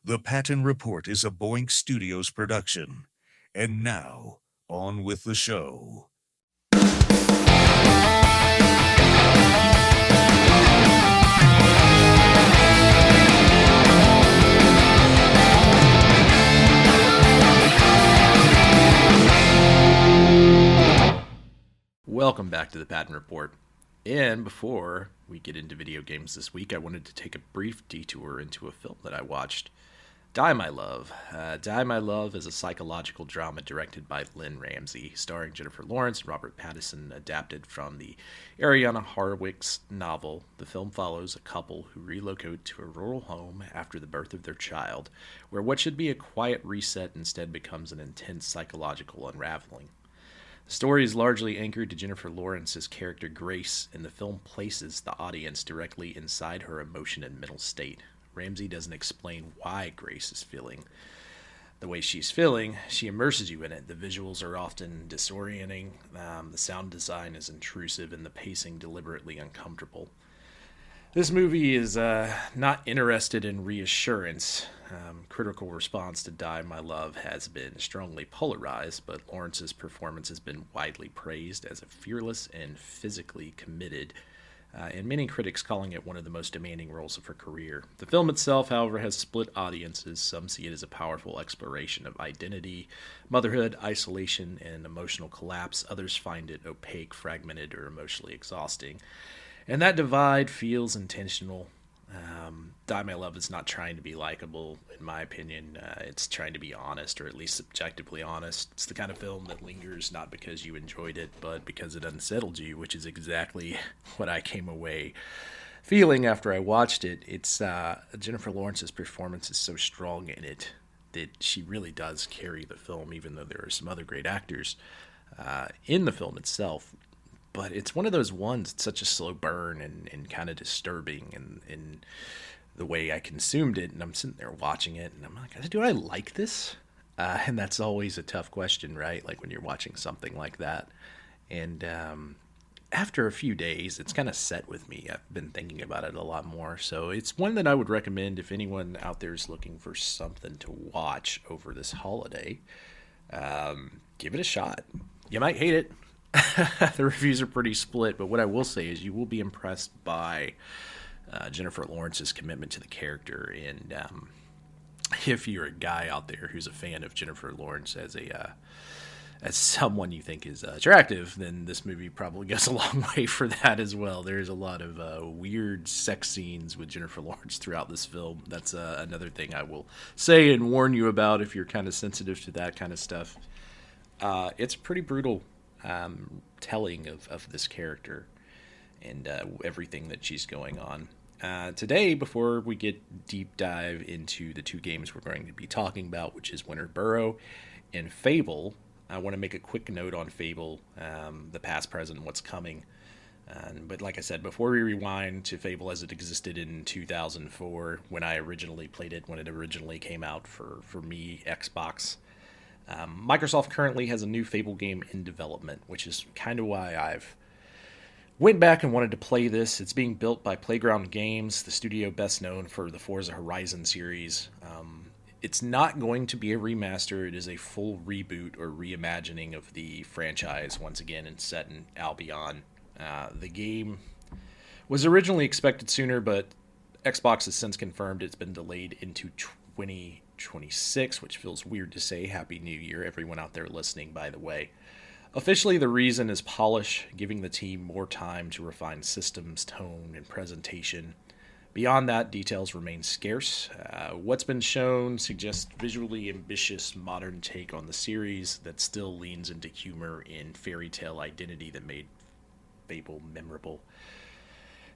The Patton Report is a Boink Studios production. And now, on with the show. Welcome back to the Patton Report. And before we get into video games this week, I wanted to take a brief detour into a film that I watched, Die My Love. Die My Love is a psychological drama directed by Lynn Ramsey, starring Jennifer Lawrence and Robert Pattinson, adapted from the Ariana Harwick's novel. The film follows a couple who relocate to a rural home after the birth of their child, where what should be a quiet reset instead becomes an intense psychological unraveling. The story is largely anchored to Jennifer Lawrence's character Grace, and the film places the audience directly inside her emotion and mental state. Ramsey doesn't explain why Grace is feeling the way she's feeling. She immerses you in it. The visuals are often disorienting, the sound design is intrusive, and the pacing deliberately uncomfortable. This movie is not interested in reassurance. Critical response to Die My Love has been strongly polarized, but Lawrence's performance has been widely praised as a fearless and physically committed, and many critics calling it one of the most demanding roles of her career. The film itself, however, has split audiences. Some see it as a powerful exploration of identity, motherhood, isolation, and emotional collapse. Others find it opaque, fragmented, or emotionally exhausting. And that divide feels intentional. Die My Love is not trying to be likable, in my opinion. It's trying to be honest, or at least subjectively honest. It's the kind of film that lingers not because you enjoyed it, but because it unsettled you, which is exactly what I came away feeling after I watched it. It's Jennifer Lawrence's performance is so strong in it that she really does carry the film, even though there are some other great actors in the film itself. But it's one of those ones, it's such a slow burn and kind of disturbing in the way I consumed it. And I'm sitting there watching it, and I'm like, do I like this? And that's always a tough question, right? Like when you're watching something like that. And after a few days, it's kind of set with me. I've been thinking about it a lot more. So it's one that I would recommend if anyone out there is looking for something to watch over this holiday. Give it a shot. You might hate it. The reviews are pretty split, but what I will say is you will be impressed by Jennifer Lawrence's commitment to the character. And if you're a guy out there who's a fan of Jennifer Lawrence as someone you think is attractive, then this movie probably goes a long way for that as well. There's a lot of weird sex scenes with Jennifer Lawrence throughout this film. That's another thing I will say and warn you about if you're kind of sensitive to that kind of stuff. It's pretty brutal telling of this character and everything that she's going on. Today, before we get deep dive into the two games we're going to be talking about, which is Winter Burrow and Fable, I want to make a quick note on Fable, the past, present, and what's coming. But like I said, before we rewind to Fable as it existed in 2004, when I originally played it, when it originally came out for me, Xbox, Microsoft currently has a new Fable game in development, which is kind of why I've went back and wanted to play this. It's being built by Playground Games, the studio best known for the Forza Horizon series. It's not going to be a remaster. It is a full reboot or reimagining of the franchise once again and set in Albion. The game was originally expected sooner, but Xbox has since confirmed it's been delayed into 2026, which feels weird to say. Happy New Year, everyone out there listening, by the way. Officially, the reason is polish, giving the team more time to refine systems, tone, and presentation. Beyond that, details remain scarce. What's been shown suggests visually ambitious, modern take on the series that still leans into humor and fairy tale identity that made Fable memorable.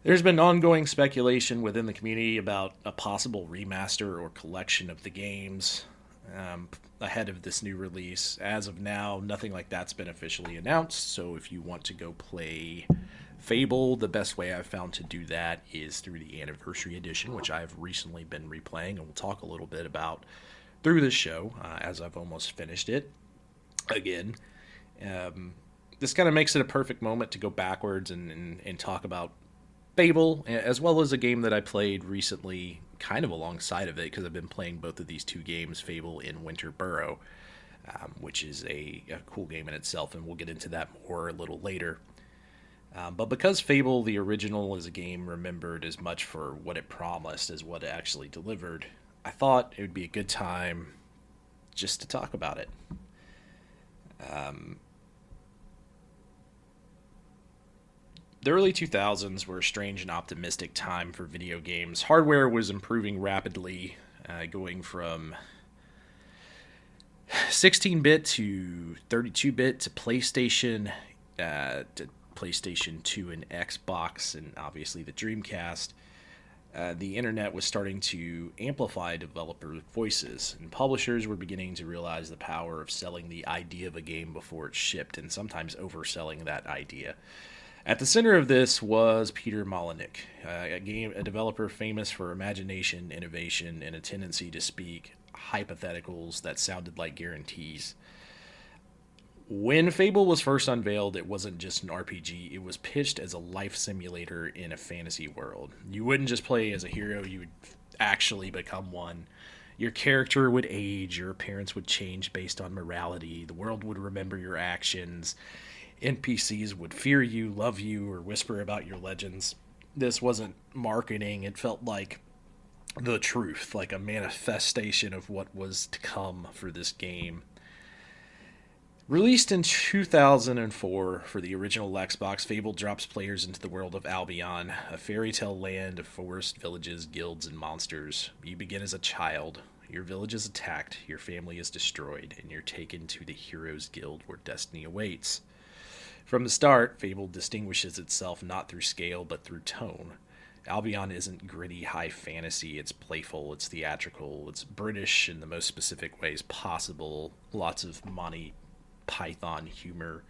There's been ongoing speculation within the community about a possible remaster or collection of the games ahead of this new release. As of now, nothing like that's been officially announced, so if you want to go play Fable, the best way I've found to do that is through the Anniversary Edition, which I've recently been replaying, and we'll talk a little bit about through this show, as I've almost finished it again. This kind of makes it a perfect moment to go backwards and talk about Fable, as well as a game that I played recently kind of alongside of it because I've been playing both of these two games, Fable and Winter Burrow, which is a cool game in itself, and we'll get into that more a little later. But because Fable, the original, is a game remembered as much for what it promised as what it actually delivered, I thought it would be a good time just to talk about it. The early 2000s were a strange and optimistic time for video games. Hardware was improving rapidly, going from 16-bit to 32-bit to PlayStation 2 and Xbox, and obviously the Dreamcast. The internet was starting to amplify developer voices, and publishers were beginning to realize the power of selling the idea of a game before it shipped, and sometimes overselling that idea. At the center of this was Peter Molyneux, a developer famous for imagination, innovation, and a tendency to speak hypotheticals that sounded like guarantees. When Fable was first unveiled, it wasn't just an RPG, it was pitched as a life simulator in a fantasy world. You wouldn't just play as a hero, you would actually become one. Your character would age, your appearance would change based on morality, the world would remember your actions, NPCs would fear you, love you, or whisper about your legends. This wasn't marketing, it felt like the truth, like a manifestation of what was to come for this game. Released in 2004 for the original Xbox, Fable drops players into the world of Albion, a fairy tale land of forest, villages, guilds, and monsters. You begin as a child. Your village is attacked, your family is destroyed, and you're taken to the Heroes Guild where destiny awaits. From the start, Fable distinguishes itself not through scale but through tone. Albion isn't gritty high fantasy, it's playful, it's theatrical, it's British in the most specific ways possible, lots of Monty Python humor.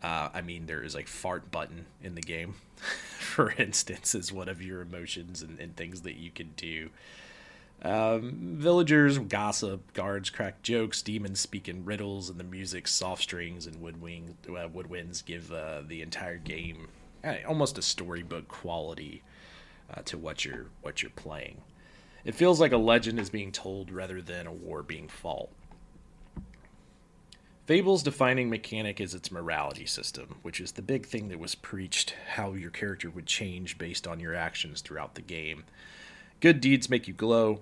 There is a fart button in the game, for instance, is one of your emotions and things that you can do. Villagers gossip, guards crack jokes, demons speak in riddles, and the music's soft strings and woodwinds give the entire game almost a storybook quality to what you're playing. It feels like a legend is being told rather than a war being fought. Fable's defining mechanic is its morality system, which is the big thing that was preached, how your character would change based on your actions throughout the game. Good deeds make you glow.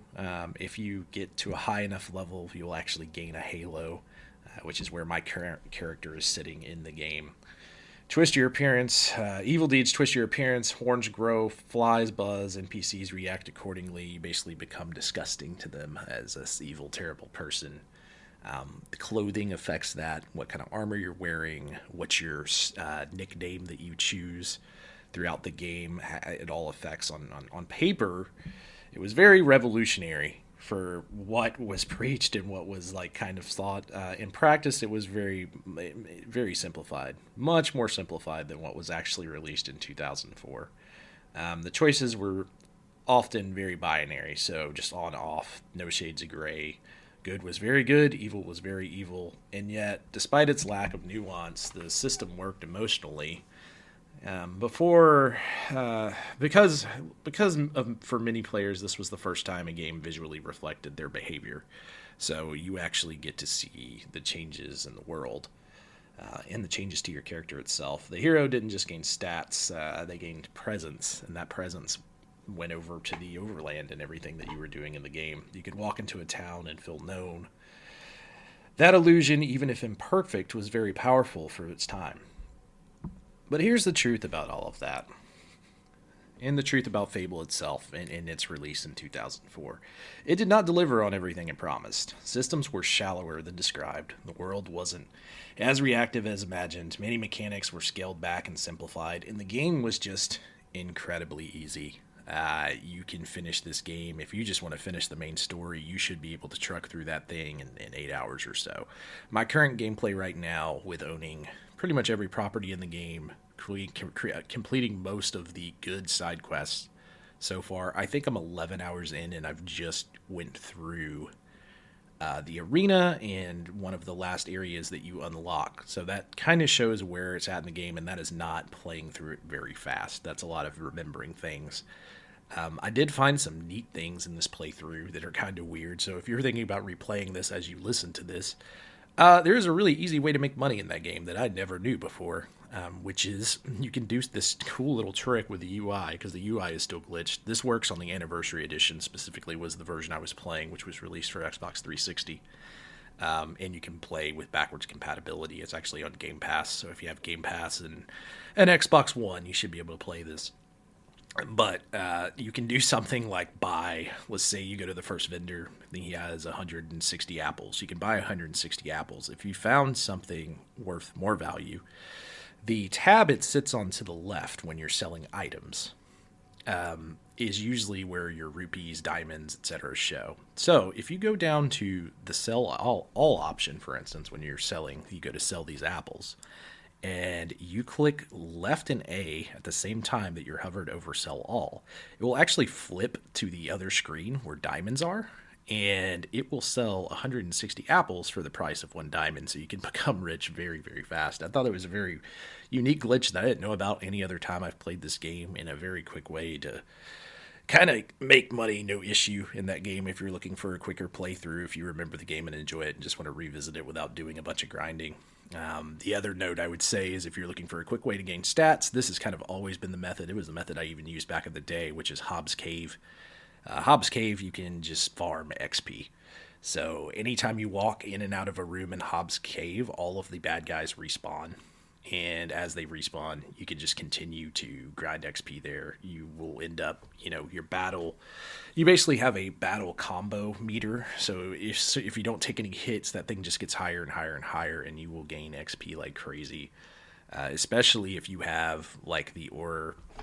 If you get to a high enough level, you'll actually gain a halo, which is where my current character is sitting in the game. Twist your appearance. Evil deeds twist your appearance. Horns grow, flies buzz, NPCs react accordingly. You basically become disgusting to them as this evil, terrible person. The clothing affects that, what kind of armor you're wearing, what's your nickname that you choose throughout the game. It all affects on paper. It was very revolutionary for what was preached and what was kind of thought. In practice, it was very, very simplified, much more simplified than what was actually released in 2004. The choices were often very binary, so just on off, no shades of gray. Good was very good, evil was very evil, and yet, despite its lack of nuance, the system worked emotionally. For many players, this was the first time a game visually reflected their behavior. So you actually get to see the changes in the world and the changes to your character itself. The hero didn't just gain stats, they gained presence, and that presence went over to the overland and everything that you were doing in the game. You could walk into a town and feel known. That illusion, even if imperfect, was very powerful for its time. But here's the truth about all of that, and the truth about Fable itself in its release in 2004. It did not deliver on everything it promised. Systems were shallower than described. The world wasn't as reactive as imagined. Many mechanics were scaled back and simplified, and the game was just incredibly easy. You can finish this game. If you just want to finish the main story, you should be able to truck through that thing in 8 hours or so. My current gameplay right now, with owning pretty much every property in the game, completing most of the good side quests so far, I think I'm 11 hours in, and I've just went through the arena and one of the last areas that you unlock. So that kind of shows where it's at in the game, and that is not playing through it very fast. That's a lot of remembering things. I did find some neat things in this playthrough that are kind of weird. So if you're thinking about replaying this as you listen to this, there is a really easy way to make money in that game that I never knew before, which is you can do this cool little trick with the UI because the UI is still glitched. This works on the Anniversary Edition, specifically was the version I was playing, which was released for Xbox 360. And you can play with backwards compatibility. It's actually on Game Pass, so if you have Game Pass and an Xbox One, you should be able to play this. But you can do something like buy, let's say you go to the first vendor, I think he has 160 apples. You can buy 160 apples. If you found something worth more value, the tab it sits on to the left when you're selling items is usually where your rupees, diamonds, etc. show. So if you go down to the sell all option, for instance, when you're selling, you go to sell these apples, and you click left and A at the same time that you're hovered over sell all, it will actually flip to the other screen where diamonds are, and it will sell 160 apples for the price of one diamond, so you can become rich very, very fast. I thought it was a very unique glitch that I didn't know about any other time I've played this game, in a very quick way to kind of make money, no issue in that game if you're looking for a quicker playthrough, if you remember the game and enjoy it and just want to revisit it without doing a bunch of grinding. The other note I would say is if you're looking for a quick way to gain stats, this has kind of always been the method. It was the method I even used back in the day, which is Hobbs Cave. Hobbs Cave, you can just farm XP. So anytime you walk in and out of a room in Hobbs Cave, all of the bad guys respawn. And as they respawn, you can just continue to grind XP there. You will end up, your battle. You basically have a battle combo meter. So if you don't take any hits, that thing just gets higher and higher and higher, and you will gain XP like crazy. Especially if you have like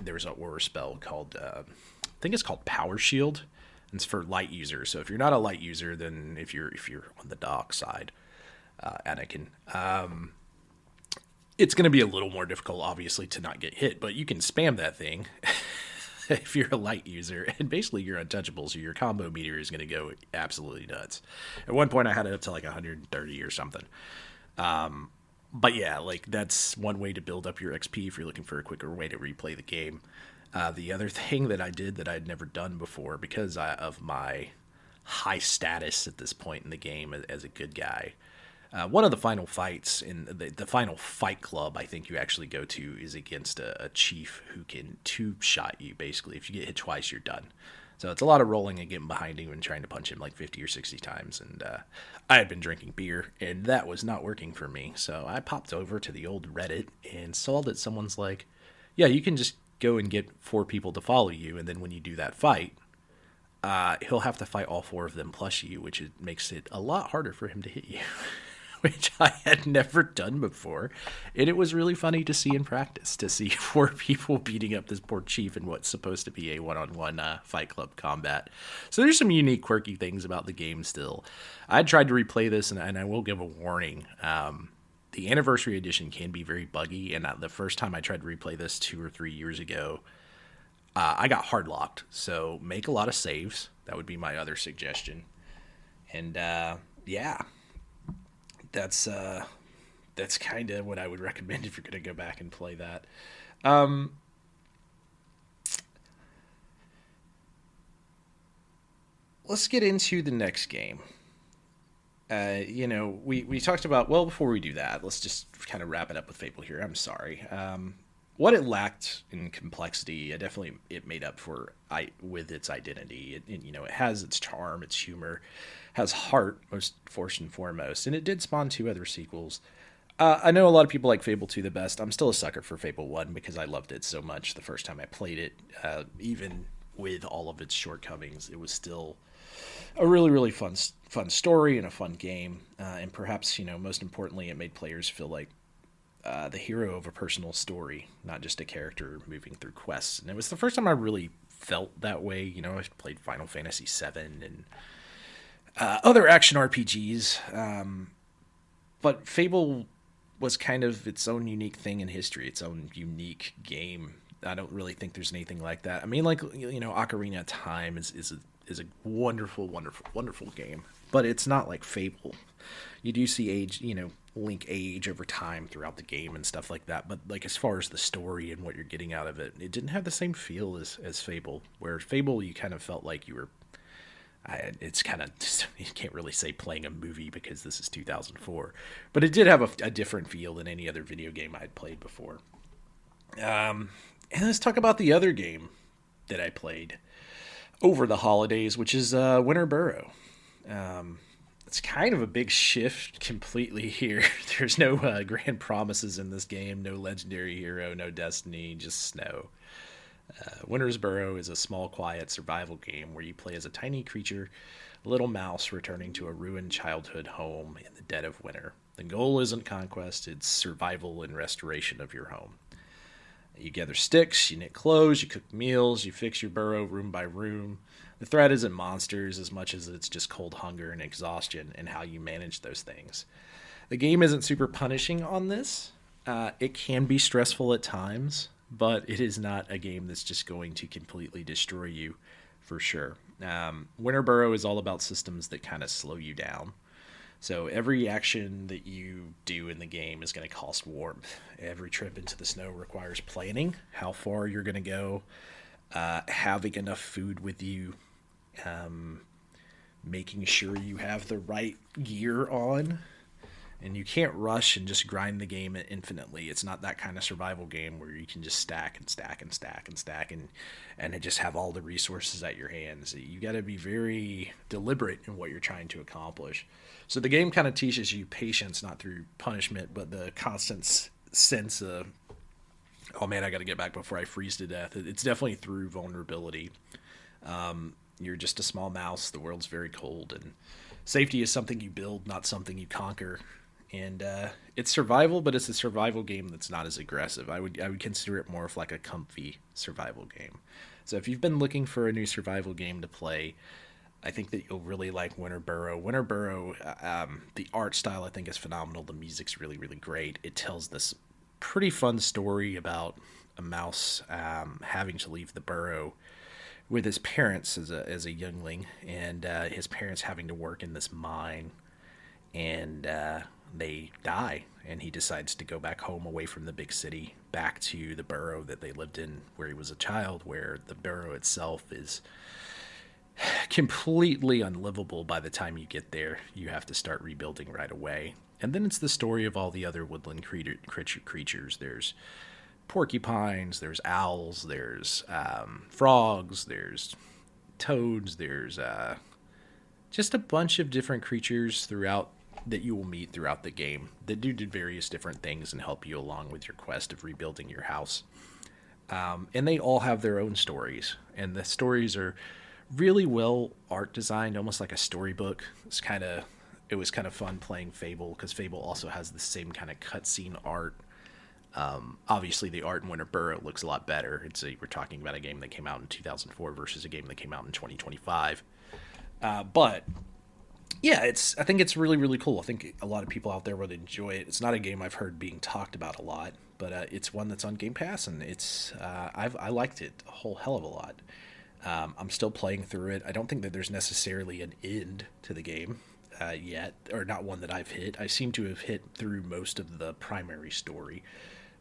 there's an aura spell called, I think it's called Power Shield. And it's for light users. So if you're not a light user, then if you're on the dark side, Anakin. It's going to be a little more difficult, obviously, to not get hit, but you can spam that thing if you're a light user, and basically you're untouchable, so your combo meter is going to go absolutely nuts. At one point, I had it up to like 130 or something. But yeah, like that's one way to build up your XP if you're looking for a quicker way to replay the game. The other thing that I did that I'd never done before, because of my high status at this point in the game as a good guy, one of the final fights in the final fight club I think you actually go to is against a chief who can two-shot you, basically. If you get hit twice, you're done. So it's a lot of rolling and getting behind him and trying to punch him like 50 or 60 times. And I had been drinking beer, and that was not working for me. So I popped over to the old Reddit and saw that someone's like, yeah, you can just go and get 4 people to follow you, and then when you do that fight, he'll have to fight all 4 of them plus you, which makes it a lot harder for him to hit you. Which I had never done before. And it was really funny to see in practice, to see 4 people beating up this poor chief in what's supposed to be a one-on-one Fight Club combat. So there's some unique, quirky things about the game still. I tried to replay this, and I will give a warning. The Anniversary Edition can be very buggy, and the first time I tried to replay this 2 or 3 years ago, I got hard-locked. So make a lot of saves. That would be my other suggestion. And, yeah. That's kind of what I would recommend if you're going to go back and play that. Let's get into the next game. We talked about, well, before we do that, let's just kind of wrap it up with Fable here. I'm sorry. What it lacked in complexity, it made up for with its identity. It has its charm, its humor, has heart, first and foremost, and it did spawn 2 other sequels. I know a lot of people like Fable 2 the best. I'm still a sucker for Fable 1 because I loved it so much the first time I played it. Even with all of its shortcomings, it was still a really, really fun story and a fun game. And perhaps, most importantly, it made players feel like the hero of a personal story, not just a character moving through quests. And it was the first time I really felt that way. I played Final Fantasy VII and other action RPGs. But Fable was kind of its own unique thing in history, its own unique game. I don't really think there's anything like that. I mean, like, Ocarina of Time is a wonderful, wonderful, wonderful game, but it's not like Fable. You do see link age over time throughout the game and stuff like that. But like as far as the story and what you're getting out of it, it didn't have the same feel as Fable. Where Fable, you kind of felt like you were. It's kind of you can't really say playing a movie because this is 2004, but it did have a different feel than any other video game I'd played before. And let's talk about the other game that I played over the holidays, which is Winter Burrow. It's kind of a big shift completely here. There's no grand promises in this game, no legendary hero, no destiny, just snow. Winter's Burrow is a small, quiet survival game where you play as a tiny creature, a little mouse returning to a ruined childhood home in the dead of winter. The goal isn't conquest, it's survival and restoration of your home. You gather sticks, you knit clothes, you cook meals, you fix your burrow room by room. The threat isn't monsters as much as it's just cold hunger and exhaustion and how you manage those things. The game isn't super punishing on this. It can be stressful at times, but it is not a game that's just going to completely destroy you for sure. Winter Burrow is all about systems that kind of slow you down. So every action that you do in the game is going to cost warmth. Every trip into the snow requires planning, how far you're going to go, having enough food with you, making sure you have the right gear on. And you can't rush and just grind the game infinitely. It's not that kind of survival game where you can just stack and stack and stack and stack and just have all the resources at your hands. You got to be very deliberate in what you're trying to accomplish. So the game kind of teaches you patience, not through punishment, but the constant sense of, oh man, I got to get back before I freeze to death. It's definitely through vulnerability. You're just a small mouse. The world's very cold, and safety is something you build, not something you conquer. And it's survival, but it's a survival game that's not as aggressive. I would consider it more of like a comfy survival game. So if you've been looking for a new survival game to play, I think that you'll really like Winter Burrow. Winter Burrow, the art style I think is phenomenal. The music's really, really great. It tells this pretty fun story about a mouse having to leave the burrow with his parents as a youngling, and his parents having to work in this mine, and they die, and he decides to go back home away from the big city, back to the burrow that they lived in where he was a child, where the burrow itself is completely unlivable by the time you get there. You have to start rebuilding right away. And then it's the story of all the other woodland creatures. There's porcupines, there's owls, there's frogs, there's toads, there's just a bunch of different creatures throughout that you will meet throughout the game that do various different things and help you along with your quest of rebuilding your house. And they all have their own stories, and the stories are really well art designed, almost like a storybook. It was kind of fun playing Fable because Fable also has the same kind of cutscene art. Obviously, the art in Winter Burrow looks a lot better. We're talking about a game that came out in 2004 versus a game that came out in 2025. But yeah, I think it's really, really cool. I think a lot of people out there would enjoy it. It's not a game I've heard being talked about a lot, but it's one that's on Game Pass, and I liked it a whole hell of a lot. I'm still playing through it. I don't think that there's necessarily an end to the game yet, or not one that I've hit. I seem to have hit through most of the primary story,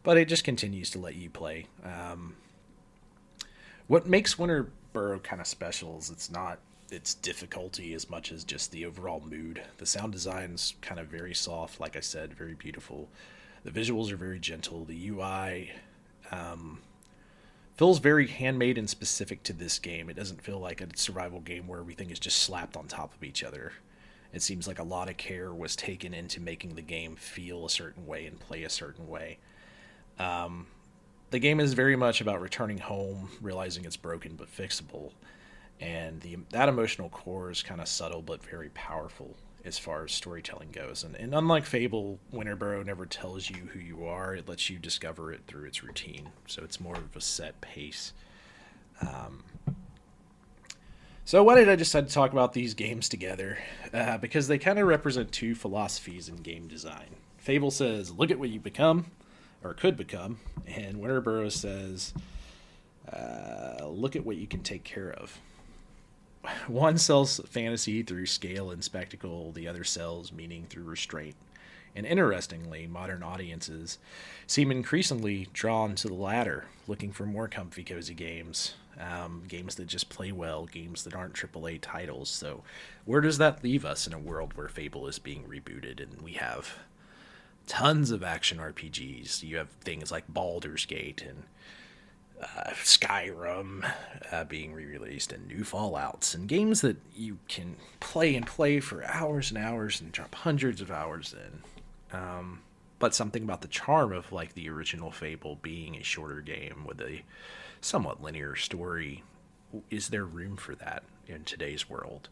but it just continues to let you play. What makes Winter Burrow kind of special is it's not its difficulty as much as just the overall mood. The sound design's kind of very soft, like I said, very beautiful. The visuals are very gentle. The UI feels very handmade and specific to this game. It doesn't feel like a survival game where everything is just slapped on top of each other. It seems like a lot of care was taken into making the game feel a certain way and play a certain way. The game is very much about returning home, realizing it's broken but fixable. And that emotional core is kind of subtle but very powerful as far as storytelling goes. And unlike Fable, Winter Burrow never tells you who you are. It lets you discover it through its routine. So it's more of a set pace. So why did I decide to talk about these games together? Because they kind of represent two philosophies in game design. Fable says, look at what you become, or could become. And Winter Burrow says, look at what you can take care of. One sells fantasy through scale and spectacle, the other sells meaning through restraint And interestingly, modern audiences seem increasingly drawn to the latter, looking for more comfy, cozy games, games that just play well, games that aren't AAA titles. So, where does that leave us in a world where Fable is being rebooted and we have tons of action RPGs? You have things like Baldur's Gate and Skyrim being re-released, and new Fallouts, and games that you can play and play for hours and hours and drop hundreds of hours in. But something about the charm of like the original Fable being a shorter game with a somewhat linear story, is there room for that in today's world?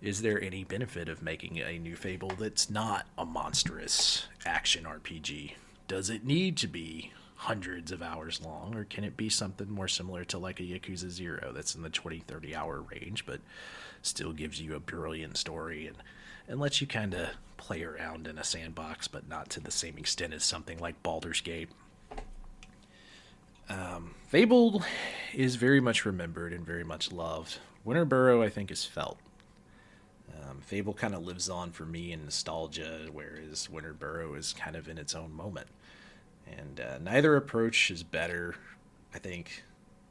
Is there any benefit of making a new Fable that's not a monstrous action RPG? Does it need to be hundreds of hours long, or can it be something more similar to like a Yakuza 0 that's in the 20-30 hour range but still gives you a brilliant story and lets you kind of play around in a sandbox, but not to the same extent as something like Baldur's Gate? Fable is very much remembered and very much loved. Winter Burrow, I think, is felt. Fable kind of lives on for me in nostalgia, whereas Winter Burrow is kind of in its own moment. And neither approach is better. I think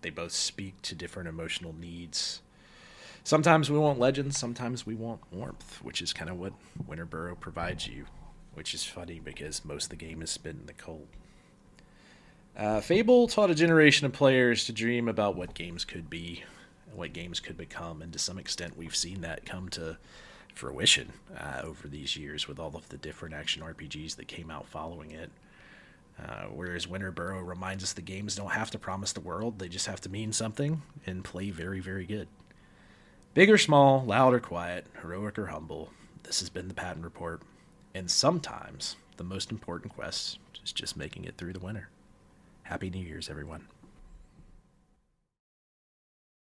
they both speak to different emotional needs. Sometimes we want legends, sometimes we want warmth, which is kind of what Winter Burrow provides you, which is funny because most of the game is spent in the cold. Fable taught a generation of players to dream about what games could be and what games could become, and to some extent we've seen that come to fruition over these years with all of the different action RPGs that came out following it. Whereas Winter Burrow reminds us the games don't have to promise the world, they just have to mean something and play very, very good. Big or small, loud or quiet, heroic or humble, this has been the Patton Report. And sometimes the most important quest is just making it through the winter. Happy New Year's, everyone.